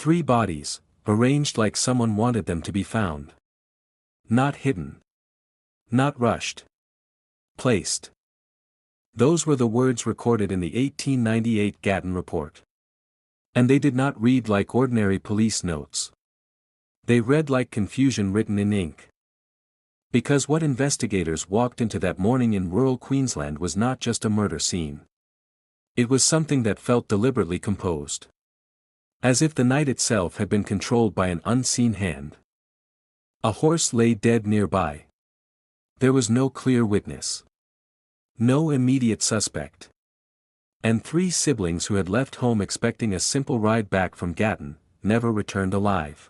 3 bodies, arranged like someone wanted them to be found. Not hidden. Not rushed. Placed. Those were the words recorded in the 1898 Gatton report. And they did not read like ordinary police notes. They read like confusion written in ink. Because what investigators walked into that morning in rural Queensland was not just a murder scene. It was something that felt deliberately composed. As if the night itself had been controlled by an unseen hand. A horse lay dead nearby. There was no clear witness. No immediate suspect. And 3 siblings who had left home expecting a simple ride back from Gatton, never returned alive.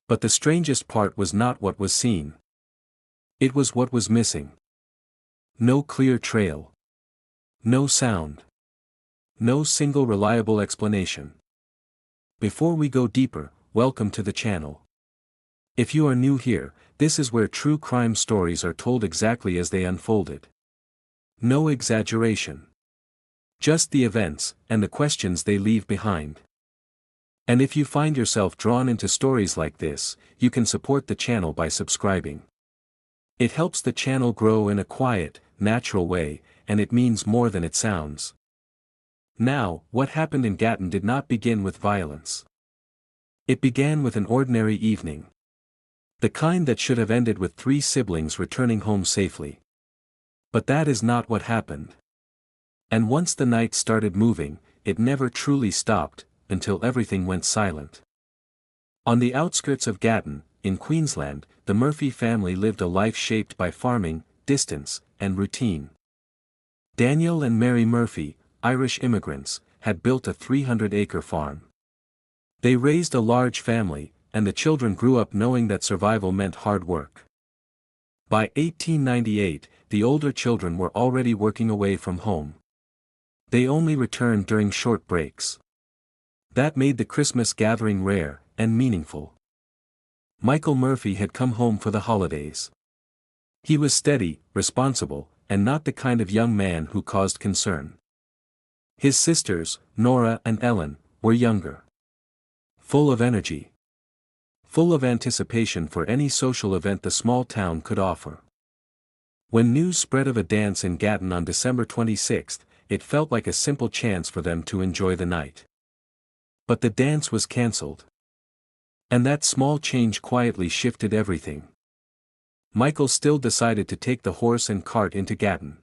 But the strangest part was not what was seen. It was what was missing. No clear trail. No sound. No single reliable explanation. Before we go deeper, welcome to the channel. If you are new here, this is where true crime stories are told exactly as they unfolded. No exaggeration. Just the events, and the questions they leave behind. And if you find yourself drawn into stories like this, you can support the channel by subscribing. It helps the channel grow in a quiet, natural way, and it means more than it sounds. Now, what happened in Gatton did not begin with violence. It began with an ordinary evening. The kind that should have ended with 3 siblings returning home safely. But that is not what happened. And once the night started moving, it never truly stopped, until everything went silent. On the outskirts of Gatton, in Queensland, the Murphy family lived a life shaped by farming, distance, and routine. Daniel and Mary Murphy, Irish immigrants, had built a 300-acre farm. They raised a large family, and the children grew up knowing that survival meant hard work. By 1898, the older children were already working away from home. They only returned during short breaks. That made the Christmas gathering rare and meaningful. Michael Murphy had come home for the holidays. He was steady, responsible, and not the kind of young man who caused concern. His sisters, Nora and Ellen, were younger. Full of energy. Full of anticipation for any social event the small town could offer. When news spread of a dance in Gatton on December 26, it felt like a simple chance for them to enjoy the night. But the dance was cancelled. And that small change quietly shifted everything. Michael still decided to take the horse and cart into Gatton.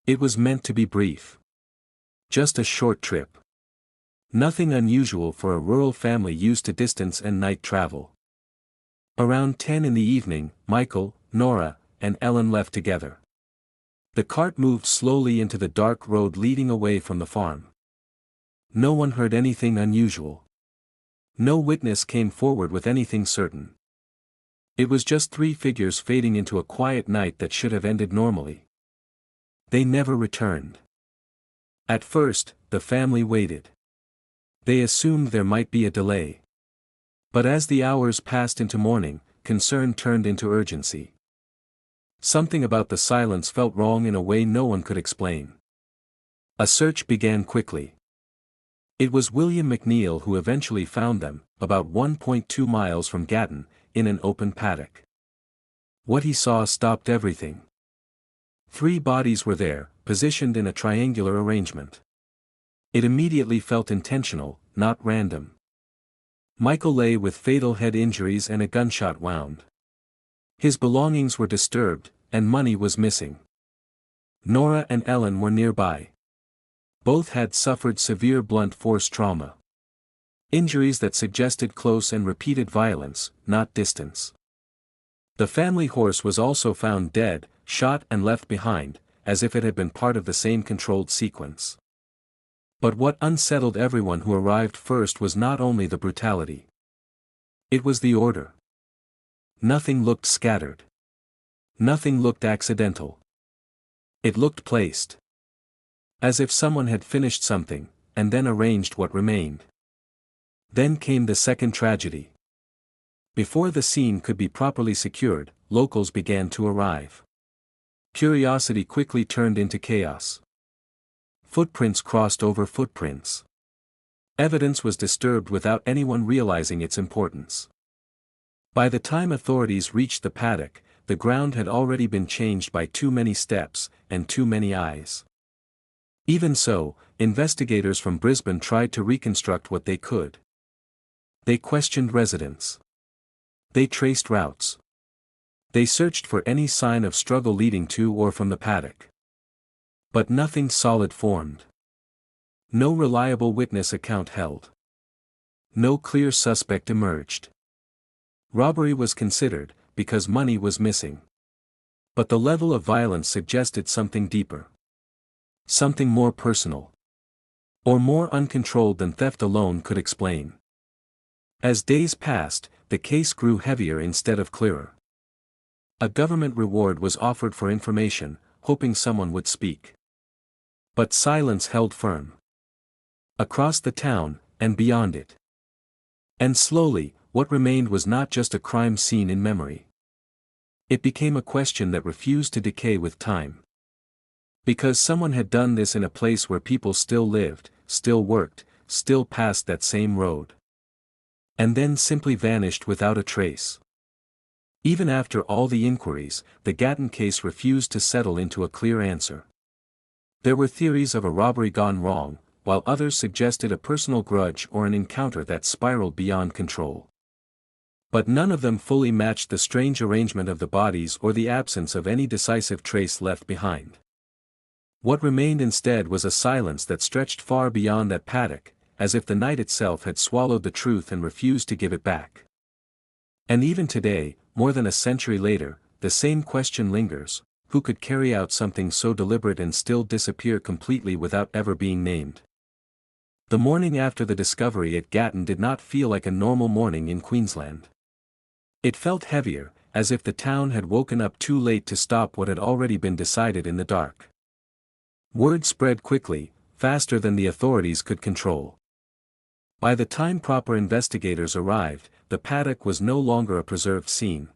It was meant to be brief. Just a short trip. Nothing unusual for a rural family used to distance and night travel. Around 10 in the evening, Michael, Nora, and Ellen left together. The cart moved slowly into the dark road leading away from the farm. No one heard anything unusual. No witness came forward with anything certain. It was just 3 figures fading into a quiet night that should have ended normally. They never returned. At first, the family waited. They assumed there might be a delay. But as the hours passed into morning, concern turned into urgency. Something about the silence felt wrong in a way no one could explain. A search began quickly. It was William McNeil who eventually found them, about 1.2 miles from Gatton, in an open paddock. What he saw stopped everything. 3 bodies were there, positioned in a triangular arrangement. It immediately felt intentional, not random. Michael lay with fatal head injuries and a gunshot wound. His belongings were disturbed, and money was missing. Nora and Ellen were nearby. Both had suffered severe blunt force trauma. Injuries that suggested close and repeated violence, not distance. The family horse was also found dead, shot and left behind, as if it had been part of the same controlled sequence. But what unsettled everyone who arrived first was not only the brutality. It was the order. Nothing looked scattered. Nothing looked accidental. It looked placed. As if someone had finished something, and then arranged what remained. Then came the second tragedy. Before the scene could be properly secured, locals began to arrive. Curiosity quickly turned into chaos. Footprints crossed over footprints. Evidence was disturbed without anyone realizing its importance. By the time authorities reached the paddock, the ground had already been changed by too many steps, and too many eyes. Even so, investigators from Brisbane tried to reconstruct what they could. They questioned residents. They traced routes. They searched for any sign of struggle leading to or from the paddock. But nothing solid formed. No reliable witness account held. No clear suspect emerged. Robbery was considered, because money was missing. But the level of violence suggested something deeper. Something more personal. Or more uncontrolled than theft alone could explain. As days passed, the case grew heavier instead of clearer. A government reward was offered for information, hoping someone would speak. But silence held firm. Across the town, and beyond it. And slowly, what remained was not just a crime scene in memory. It became a question that refused to decay with time. Because someone had done this in a place where people still lived, still worked, still passed that same road. And then simply vanished without a trace. Even after all the inquiries, the Gatton case refused to settle into a clear answer. There were theories of a robbery gone wrong, while others suggested a personal grudge or an encounter that spiraled beyond control. But none of them fully matched the strange arrangement of the bodies or the absence of any decisive trace left behind. What remained instead was a silence that stretched far beyond that paddock, as if the night itself had swallowed the truth and refused to give it back. And even today, more than a century later, the same question lingers: who could carry out something so deliberate and still disappear completely without ever being named? The morning after the discovery at Gatton did not feel like a normal morning in Queensland. It felt heavier, as if the town had woken up too late to stop what had already been decided in the dark. Word spread quickly, faster than the authorities could control. By the time proper investigators arrived, the paddock was no longer a preserved scene.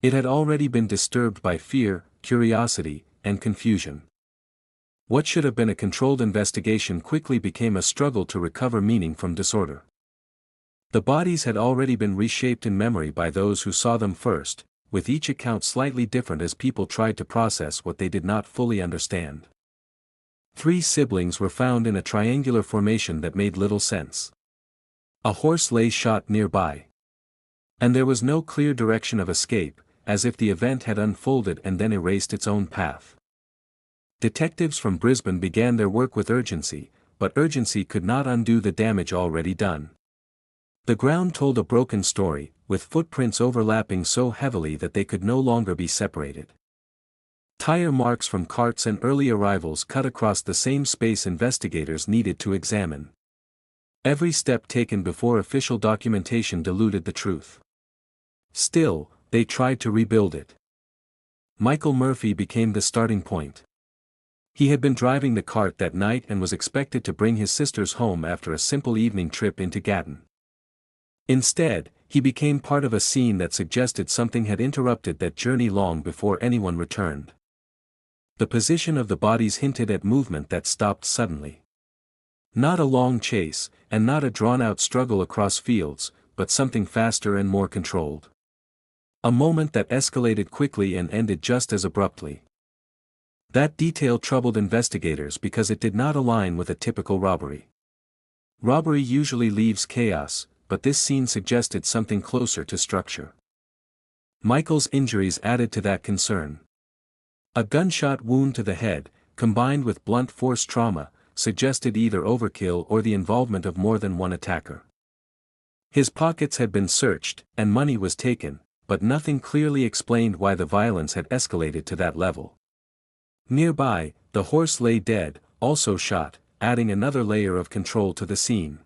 It had already been disturbed by fear, curiosity, and confusion. What should have been a controlled investigation quickly became a struggle to recover meaning from disorder. The bodies had already been reshaped in memory by those who saw them first, with each account slightly different as people tried to process what they did not fully understand. 3 siblings were found in a triangular formation that made little sense. A horse lay shot nearby. And there was no clear direction of escape, as if the event had unfolded and then erased its own path. Detectives from Brisbane began their work with urgency, but urgency could not undo the damage already done. The ground told a broken story, with footprints overlapping so heavily that they could no longer be separated. Tire marks from carts and early arrivals cut across the same space investigators needed to examine. Every step taken before official documentation diluted the truth. Still, they tried to rebuild it. Michael Murphy became the starting point. He had been driving the cart that night and was expected to bring his sisters home after a simple evening trip into Gatton. Instead, he became part of a scene that suggested something had interrupted that journey long before anyone returned. The position of the bodies hinted at movement that stopped suddenly. Not a long chase, and not a drawn-out struggle across fields, but something faster and more controlled. A moment that escalated quickly and ended just as abruptly. That detail troubled investigators because it did not align with a typical robbery. Robbery usually leaves chaos, but this scene suggested something closer to structure. Michael's injuries added to that concern. A gunshot wound to the head, combined with blunt force trauma, suggested either overkill or the involvement of more than one attacker. His pockets had been searched, and money was taken, but nothing clearly explained why the violence had escalated to that level. Nearby, the horse lay dead, also shot, adding another layer of control to the scene.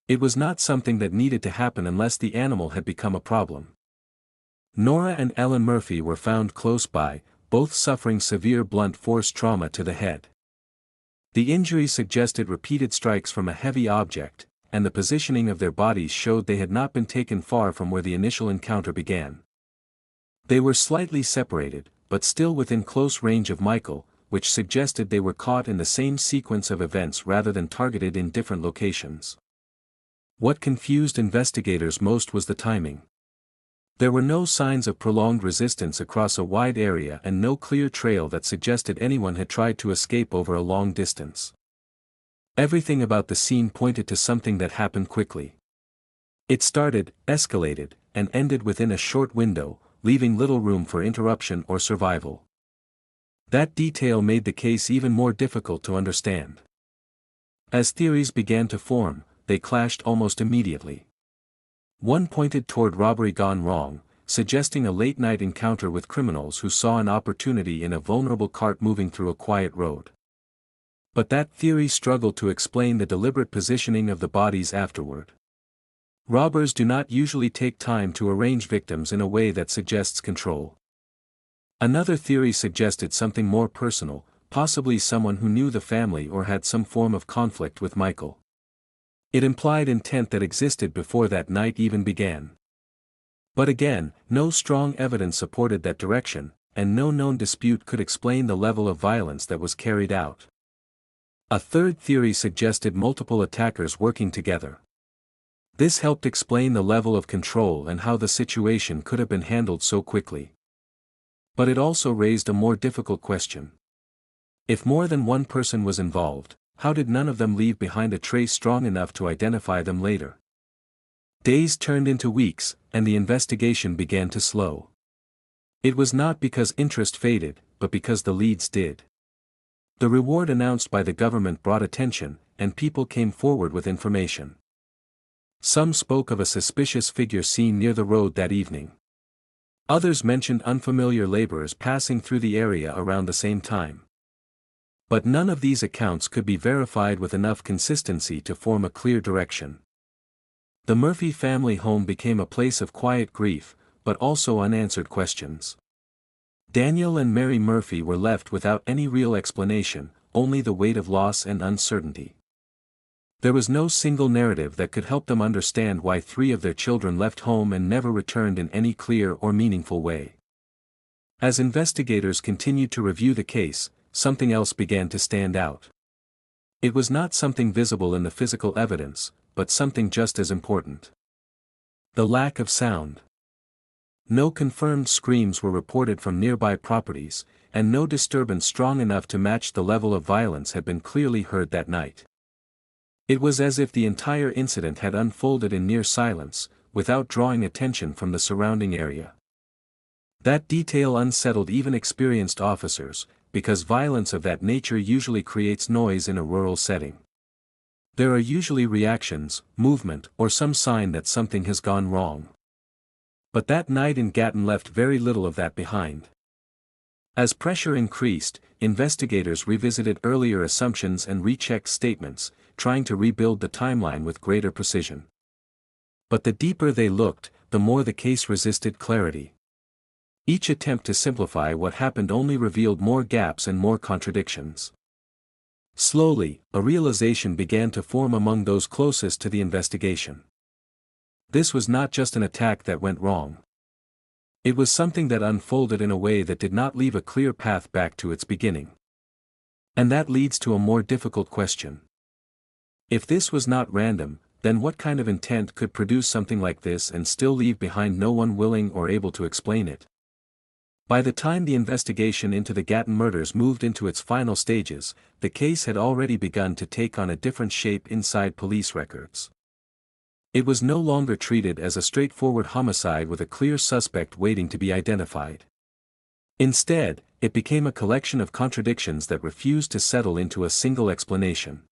It was not something that needed to happen unless the animal had become a problem. Nora and Ellen Murphy were found close by, both suffering severe blunt force trauma to the head. The injuries suggested repeated strikes from a heavy object, and the positioning of their bodies showed they had not been taken far from where the initial encounter began. They were slightly separated, but still within close range of Michael, which suggested they were caught in the same sequence of events rather than targeted in different locations. What confused investigators most was the timing. There were no signs of prolonged resistance across a wide area and no clear trail that suggested anyone had tried to escape over a long distance. Everything about the scene pointed to something that happened quickly. It started, escalated, and ended within a short window, leaving little room for interruption or survival. That detail made the case even more difficult to understand. As theories began to form, they clashed almost immediately. One pointed toward robbery gone wrong, suggesting a late-night encounter with criminals who saw an opportunity in a vulnerable cart moving through a quiet road. But that theory struggled to explain the deliberate positioning of the bodies afterward. Robbers do not usually take time to arrange victims in a way that suggests control. Another theory suggested something more personal, possibly someone who knew the family or had some form of conflict with Michael. It implied intent that existed before that night even began. But again, no strong evidence supported that direction, and no known dispute could explain the level of violence that was carried out. A third theory suggested multiple attackers working together. This helped explain the level of control and how the situation could have been handled so quickly. But it also raised a more difficult question. If more than one person was involved, how did none of them leave behind a trace strong enough to identify them later? Days turned into weeks, and the investigation began to slow. It was not because interest faded, but because the leads did. The reward announced by the government brought attention, and people came forward with information. Some spoke of a suspicious figure seen near the road that evening. Others mentioned unfamiliar laborers passing through the area around the same time. But none of these accounts could be verified with enough consistency to form a clear direction. The Murphy family home became a place of quiet grief, but also unanswered questions. Daniel and Mary Murphy were left without any real explanation, only the weight of loss and uncertainty. There was no single narrative that could help them understand why 3 of their children left home and never returned in any clear or meaningful way. As investigators continued to review the case, something else began to stand out. It was not something visible in the physical evidence, but something just as important. The lack of sound. No confirmed screams were reported from nearby properties, and no disturbance strong enough to match the level of violence had been clearly heard that night. It was as if the entire incident had unfolded in near silence, without drawing attention from the surrounding area. That detail unsettled even experienced officers, because violence of that nature usually creates noise in a rural setting. There are usually reactions, movement, or some sign that something has gone wrong. But that night in Gatton left very little of that behind. As pressure increased, investigators revisited earlier assumptions and rechecked statements, trying to rebuild the timeline with greater precision. But the deeper they looked, the more the case resisted clarity. Each attempt to simplify what happened only revealed more gaps and more contradictions. Slowly, a realization began to form among those closest to the investigation. This was not just an attack that went wrong. It was something that unfolded in a way that did not leave a clear path back to its beginning. And that leads to a more difficult question. If this was not random, then what kind of intent could produce something like this and still leave behind no one willing or able to explain it? By the time the investigation into the Gatton murders moved into its final stages, the case had already begun to take on a different shape inside police records. It was no longer treated as a straightforward homicide with a clear suspect waiting to be identified. Instead, it became a collection of contradictions that refused to settle into a single explanation.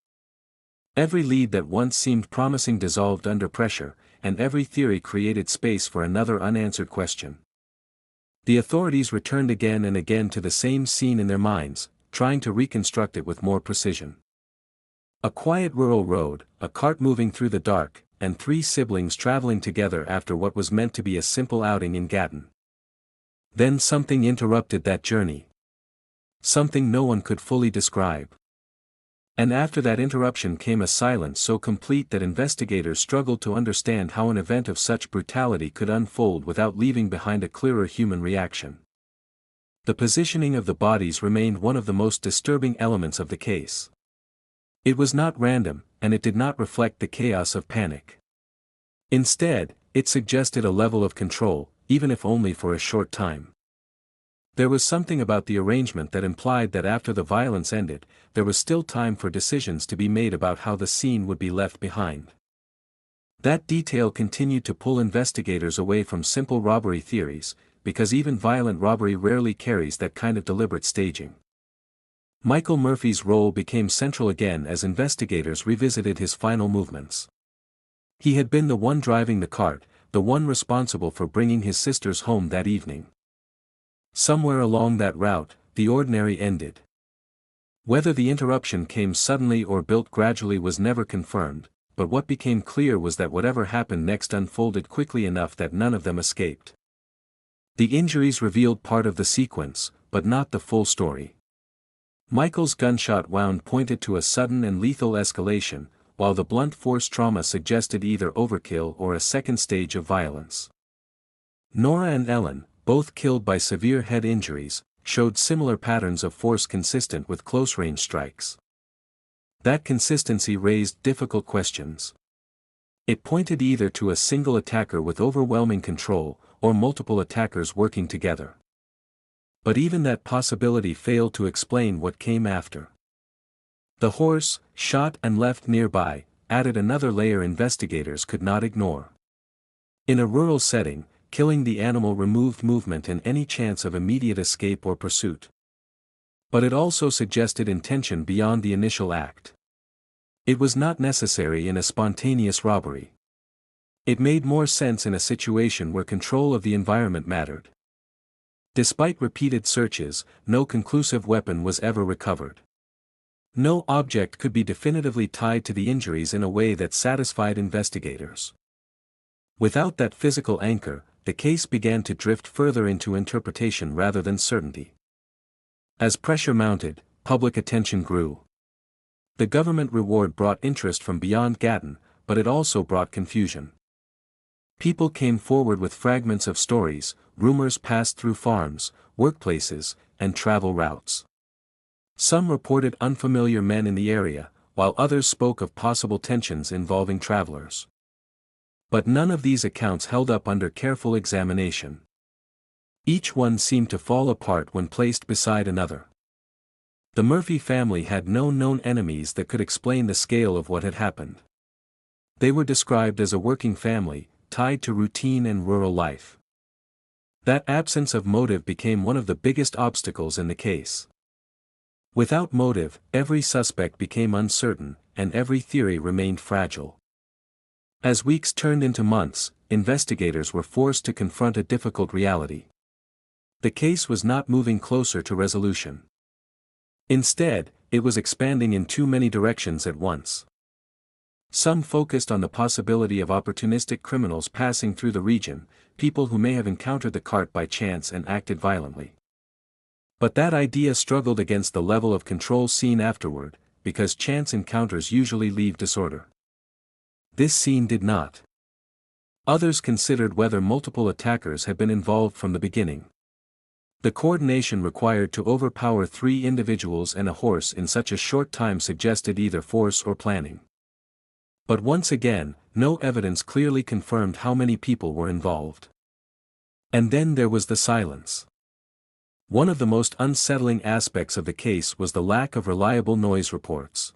Every lead that once seemed promising dissolved under pressure, and every theory created space for another unanswered question. The authorities returned again and again to the same scene in their minds, trying to reconstruct it with more precision. A quiet rural road, a cart moving through the dark, and 3 siblings traveling together after what was meant to be a simple outing in Gatton. Then something interrupted that journey. Something no one could fully describe. And after that interruption came a silence so complete that investigators struggled to understand how an event of such brutality could unfold without leaving behind a clearer human reaction. The positioning of the bodies remained one of the most disturbing elements of the case. It was not random, and it did not reflect the chaos of panic. Instead, it suggested a level of control, even if only for a short time. There was something about the arrangement that implied that after the violence ended, there was still time for decisions to be made about how the scene would be left behind. That detail continued to pull investigators away from simple robbery theories, because even violent robbery rarely carries that kind of deliberate staging. Michael Murphy's role became central again as investigators revisited his final movements. He had been the one driving the cart, the one responsible for bringing his sisters home that evening. Somewhere along that route, the ordinary ended. Whether the interruption came suddenly or built gradually was never confirmed, but what became clear was that whatever happened next unfolded quickly enough that none of them escaped. The injuries revealed part of the sequence, but not the full story. Michael's gunshot wound pointed to a sudden and lethal escalation, while the blunt force trauma suggested either overkill or a second stage of violence. Nora and Ellen, both killed by severe head injuries, showed similar patterns of force consistent with close-range strikes. That consistency raised difficult questions. It pointed either to a single attacker with overwhelming control, or multiple attackers working together. But even that possibility failed to explain what came after. The horse, shot and left nearby, added another layer investigators could not ignore. In a rural setting, killing the animal removed movement and any chance of immediate escape or pursuit. But it also suggested intention beyond the initial act. It was not necessary in a spontaneous robbery. It made more sense in a situation where control of the environment mattered. Despite repeated searches, no conclusive weapon was ever recovered. No object could be definitively tied to the injuries in a way that satisfied investigators. Without that physical anchor, the case began to drift further into interpretation rather than certainty. As pressure mounted, public attention grew. The government reward brought interest from beyond Gatton, but it also brought confusion. People came forward with fragments of stories, rumors passed through farms, workplaces, and travel routes. Some reported unfamiliar men in the area, while others spoke of possible tensions involving travelers. But none of these accounts held up under careful examination. Each one seemed to fall apart when placed beside another. The Murphy family had no known enemies that could explain the scale of what had happened. They were described as a working family, tied to routine and rural life. That absence of motive became one of the biggest obstacles in the case. Without motive, every suspect became uncertain, and every theory remained fragile. As weeks turned into months, investigators were forced to confront a difficult reality. The case was not moving closer to resolution. Instead, it was expanding in too many directions at once. Some focused on the possibility of opportunistic criminals passing through the region, people who may have encountered the cart by chance and acted violently. But that idea struggled against the level of control seen afterward, because chance encounters usually leave disorder. This scene did not. Others considered whether multiple attackers had been involved from the beginning. The coordination required to overpower 3 individuals and a horse in such a short time suggested either force or planning. But once again, no evidence clearly confirmed how many people were involved. And then there was the silence. One of the most unsettling aspects of the case was the lack of reliable noise reports.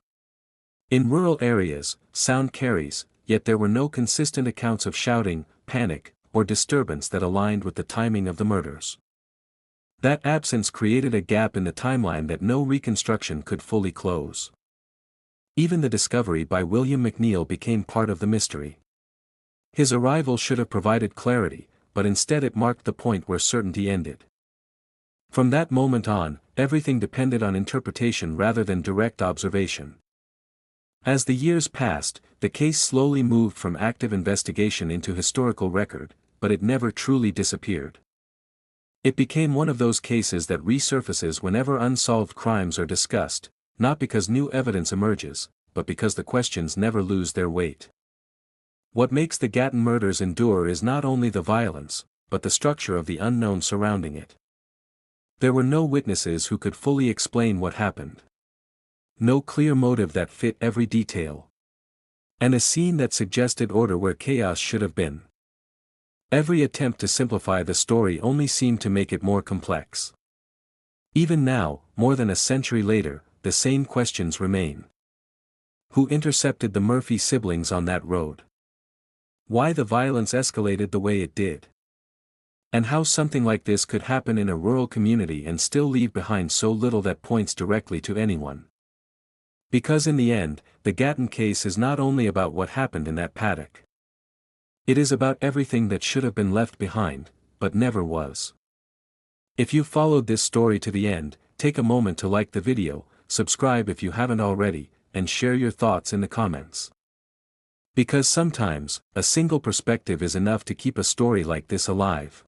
In rural areas, sound carries, yet there were no consistent accounts of shouting, panic, or disturbance that aligned with the timing of the murders. That absence created a gap in the timeline that no reconstruction could fully close. Even the discovery by William McNeil became part of the mystery. His arrival should have provided clarity, but instead it marked the point where certainty ended. From that moment on, everything depended on interpretation rather than direct observation. As the years passed, the case slowly moved from active investigation into historical record, but it never truly disappeared. It became one of those cases that resurfaces whenever unsolved crimes are discussed, not because new evidence emerges, but because the questions never lose their weight. What makes the Gatton murders endure is not only the violence, but the structure of the unknown surrounding it. There were no witnesses who could fully explain what happened. No clear motive that fit every detail. And a scene that suggested order where chaos should have been. Every attempt to simplify the story only seemed to make it more complex. Even now, more than a century later, the same questions remain. Who intercepted the Murphy siblings on that road? Why the violence escalated the way it did? And how something like this could happen in a rural community and still leave behind so little that points directly to anyone. Because in the end, the Gatton case is not only about what happened in that paddock. It is about everything that should have been left behind, but never was. If you followed this story to the end, take a moment to like the video, subscribe if you haven't already, and share your thoughts in the comments. Because sometimes, a single perspective is enough to keep a story like this alive.